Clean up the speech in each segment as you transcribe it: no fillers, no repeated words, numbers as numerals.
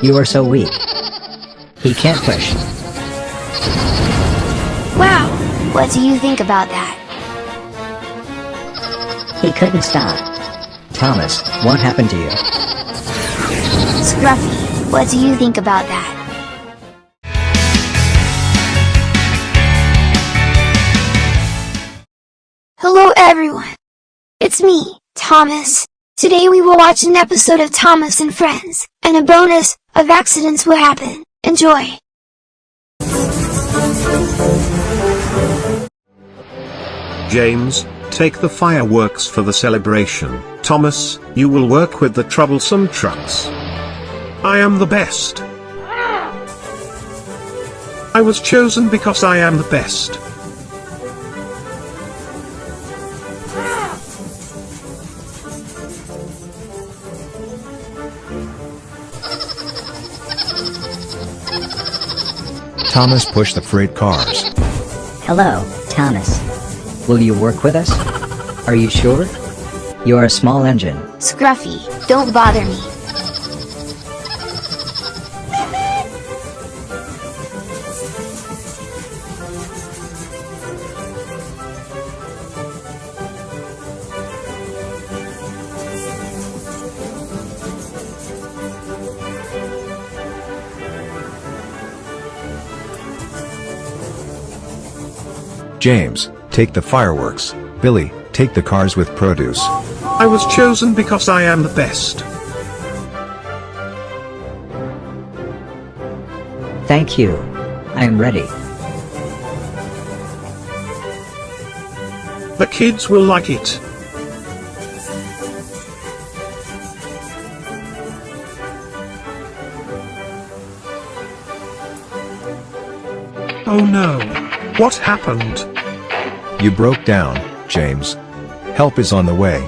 You are so weak. He can't push. Wow, what do you think about that? He couldn't stop. Thomas, what happened to you? Scruffy, what do you think about that? Hello everyone. It's me, Thomas. Today we will watch an episode of Thomas and Friends, and a bonus of accidents will happen. Enjoy! James, take the fireworks for the celebration. Thomas, you will work with the troublesome trucks. I am the best. I was chosen because I am the best. Thomas pushed the freight cars. Hello, Thomas. Will you work with us? Are you sure? You're a small engine. Scruffy, don't bother me. James, take the fireworks. Billy, take the cars with produce. I was chosen because I am the best. Thank you. I am ready. The kids will like it. Oh no. What happened? You broke down, James. Help is on the way.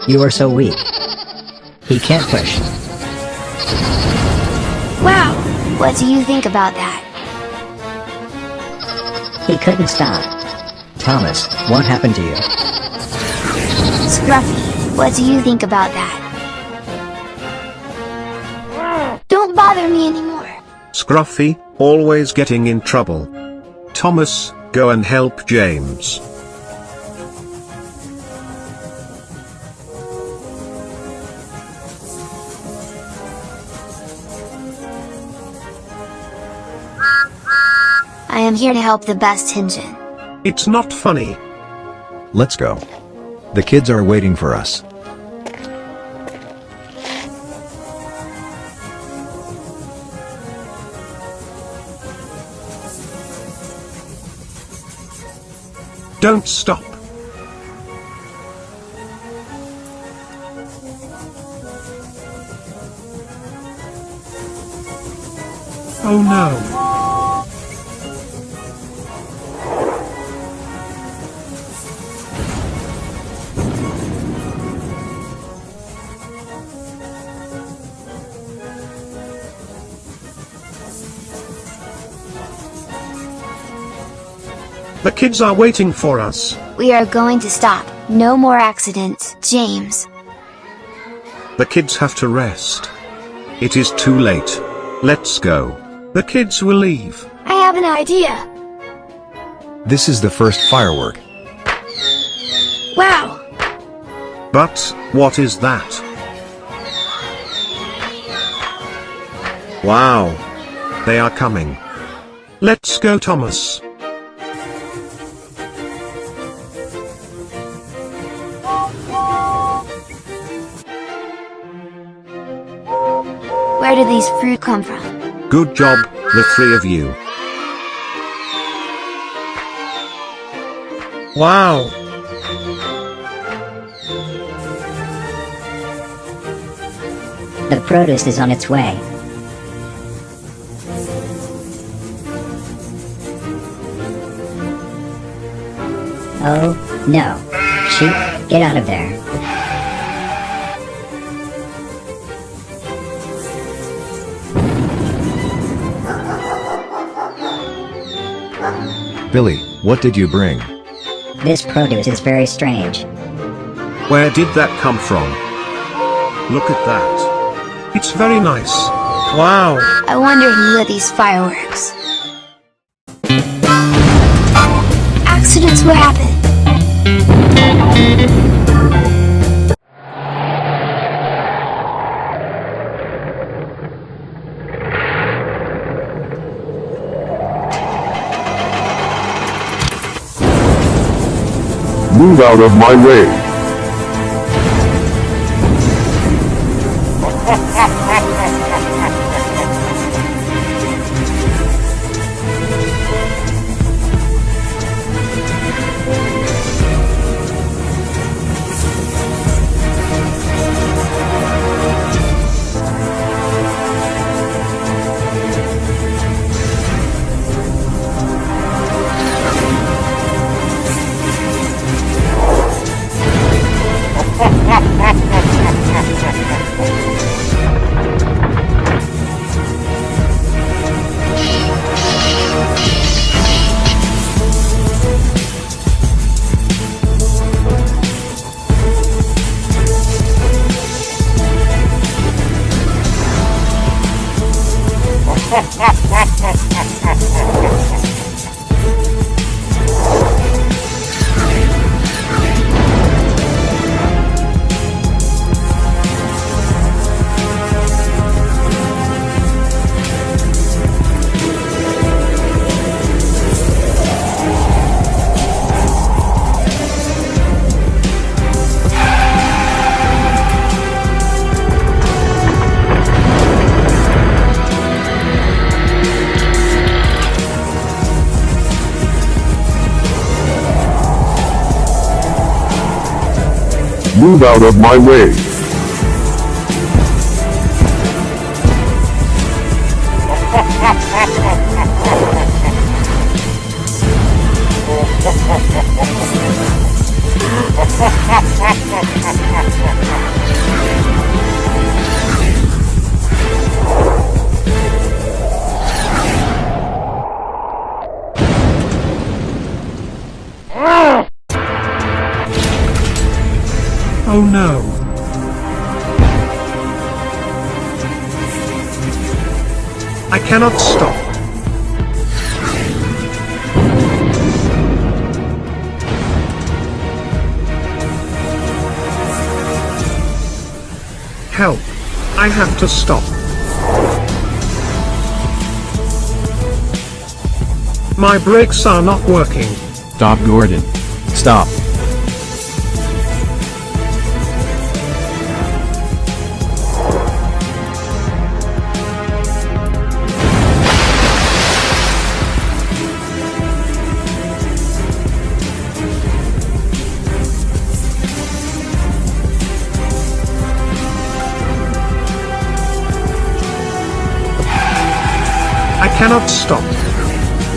You are so weak. He can't push. Wow, what do you think about that? He couldn't stop. Thomas, what happened to you? Scruffy, what do you think about that? Don't bother me anymore. Scruffy, always getting in trouble. Thomas, go and help James. I am here to help the best engine. It's not funny. Let's go. The kids are waiting for us. Don't stop. Oh no. The kids are waiting for us. We are going to stop. No more accidents, James. The kids have to rest. It is too late. Let's go. The kids will leave. I have an idea. This is the first firework. Wow. But, what is that? Wow. They are coming. Let's go, Thomas. Where did these fruit come from? Good job, the three of you. Wow. The produce is on its way. Oh, no. Sheep, get out of there. Billy, what did you bring? This produce is very strange. Where did that come from? Look at that. It's very nice. Wow. I wonder who lit these fireworks. Accidents will happen. Move out of my way. Move out of my way. Oh no. I cannot stop. Help. I have to stop. My brakes are not working. Stop, Gordon. Stop. I cannot stop.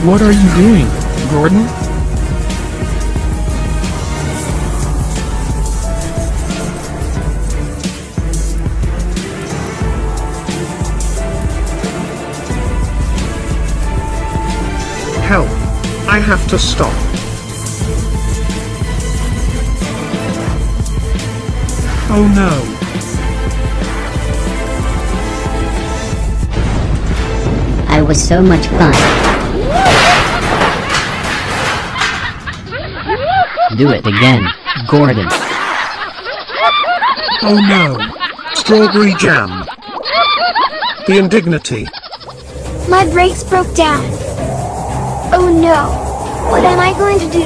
What are you doing, Gordon? Help. I have to stop. Oh no. I was so much fun. Do it again, Gordon. Oh no. Strawberry jam. The indignity. My brakes broke down. Oh no. What am I going to do?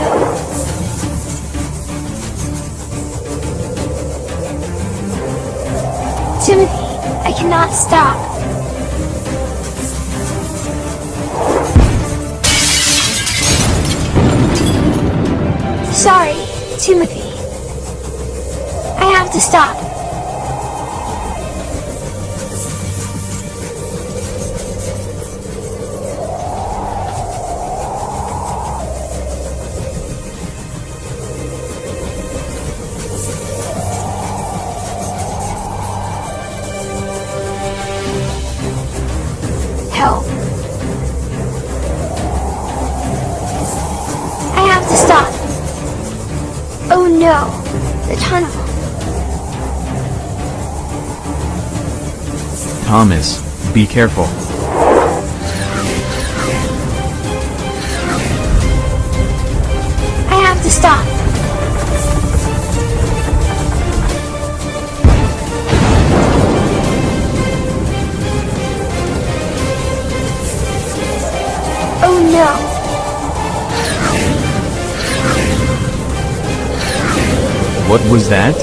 Timothy, I cannot stop. Sorry, Timothy. I have to stop. Help. I have to stop. Oh no, the tunnel. Thomas, be careful. I have to stop. Oh no. What was that?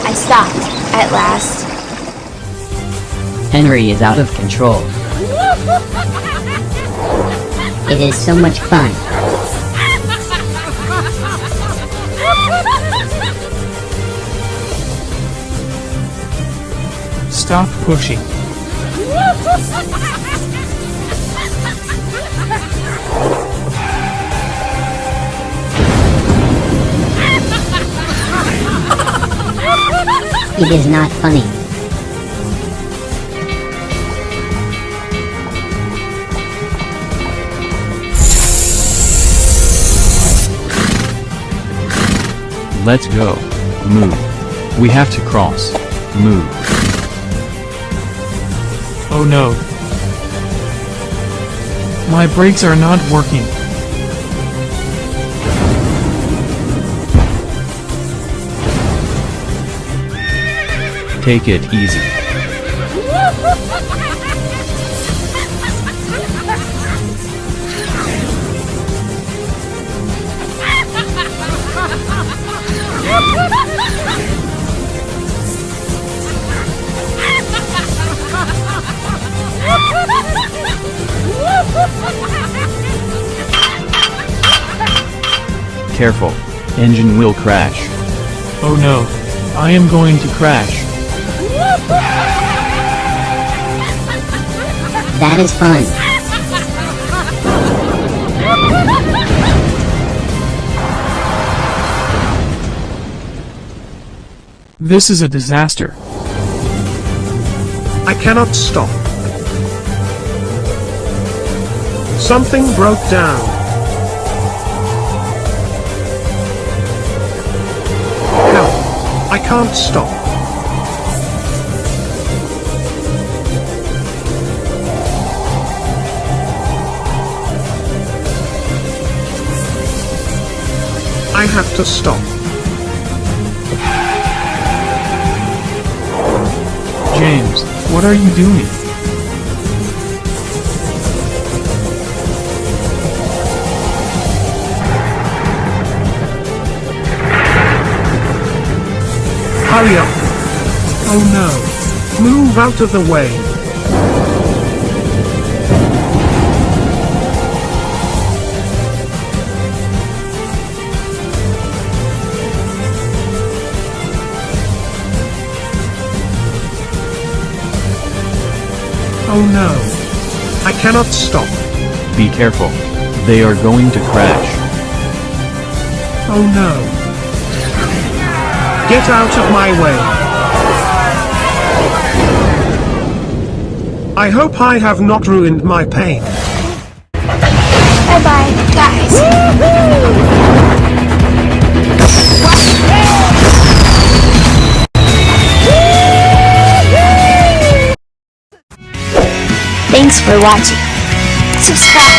I stopped, at last. Henry is out of control. It is so much fun. Stop pushing. It is not funny. Let's go. Move. We have to cross. Move. Oh no. My brakes are not working. Take it easy. Careful. Engine will crash. Oh no. I am going to crash. That is fun. This is a disaster. I cannot stop. Something broke down. Help! I can't stop. I have to stop. James, what are you doing? Hurry up. Oh no. Move out of the way. Oh no. I cannot stop. Be careful. They are going to crash. Oh no. Get out of my way. I hope I have not ruined my pain. Bye bye, guys. Thanks for watching. Subscribe.